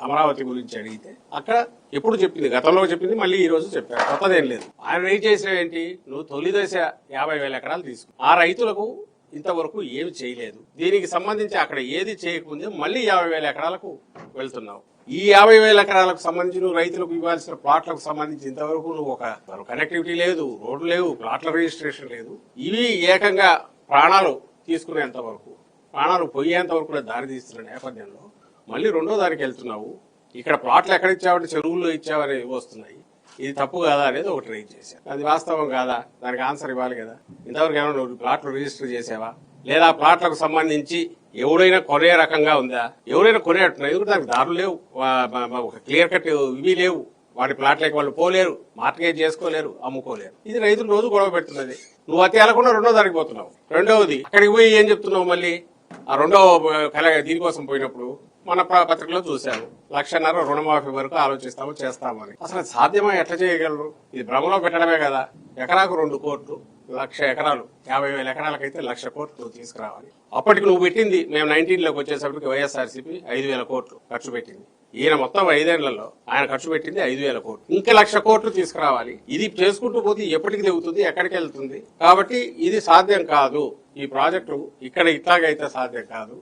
అమరావతి గురించి అడిగితే అక్కడ ఎప్పుడు చెప్పింది, గతంలో చెప్పింది, మళ్ళీ ఈ రోజు చెప్పారు, కొత్తదేం లేదు. ఆయన రేట్ చేసిన ఏంటి, నువ్వు తొలి దశ 50,000 ఎకరాలు తీసుకు, ఆ రైతులకు ఇంతవరకు ఏమి చేయలేదు. దీనికి సంబంధించి అక్కడ ఏది చేయకముందే మళ్ళీ 50,000 ఎకరాలకు వెళ్తున్నావు. ఈ 50,000 ఎకరాలకు సంబంధించి నువ్వు రైతులకు ఇవ్వాల్సిన ప్లాట్లకు సంబంధించి ఇంతవరకు నువ్వు ఒక కనెక్టివిటీ లేదు, రోడ్లు లేవు, ప్లాట్ల రిజిస్ట్రేషన్ లేదు. ఇవి ఏకంగా ప్రాణాలు తీసుకునేంత వరకు, ప్రాణాలు పోయేంత వరకు కూడా దారి తీస్తున్న నేపథ్యంలో మళ్ళీ రెండో దానికి వెళ్తున్నావు. ఇక్కడ ప్లాట్లు ఎక్కడ ఇచ్చావంటే చెరువుల్లో ఇచ్చావని వస్తున్నాయి. ఇది తప్పు కాదా అనేది ఒకటి రైజ్ చేశారు. అది వాస్తవం కాదా, దానికి ఆన్సర్ ఇవ్వాలి కదా. ఇంతవరకు ఏమైనా నువ్వు ప్లాట్లు రిజిస్టర్ చేసావా, లేదా ప్లాట్లకు సంబంధించి ఎవడైనా కొనే రకంగా ఉందా, ఎవరైనా కొనేట్టున్నా, ఎందుకంటే దానికి దారులు లేవు, ఒక క్లియర్ కట్ ఇవి లేవు. వాడి ప్లాట్లకి వాళ్ళు పోలేరు, మార్టిగేజ్ చేసుకోలేరు, అమ్ముకోలేరు. ఇది రైతులు రోజు గొడవ పెడుతున్నది. నువ్వు అతి వెళ్లకుండా రెండో దానికి పోతున్నావు. రెండవది అక్కడికి పోయి ఏం చెప్తున్నావు, మళ్ళీ ఆ రెండో దీనికోసం పోయినప్పుడు మన పత్రికలో చూశాను, 1,50,000 రుణమాఫీ వరకు ఆలోచిస్తాము, చేస్తామని. అసలు సాధ్యమా, ఎట్లా చేయగలరు? ఇది భ్రమలో పెట్టడమే కదా. ఎకరాకు 2 కోట్లు, 1,00,000 ఎకరాలు, 50,000 ఎకరాలకైతే 1,00,000 కోట్లు తీసుకురావాలి. అప్పటికి నువ్వు పెట్టింది, మేము 19లోకి వచ్చేసరికి వైఎస్ఆర్సీపీ 5,000 కోట్లు ఖర్చు పెట్టింది. ఈయన మొత్తం 5 ఏళ్లలో ఆయన ఖర్చు పెట్టింది 5,000 కోట్లు. ఇంకా 1,00,000 కోట్లు తీసుకురావాలి. ఇది చేసుకుంటూ పోతే ఎప్పటికి తెగుతుంది, ఎక్కడికి వెళ్తుంది? కాబట్టి ఇది సాధ్యం కాదు. ఈ ప్రాజెక్టు ఇక్కడ ఇట్లాగైతే సాధ్యం కాదు.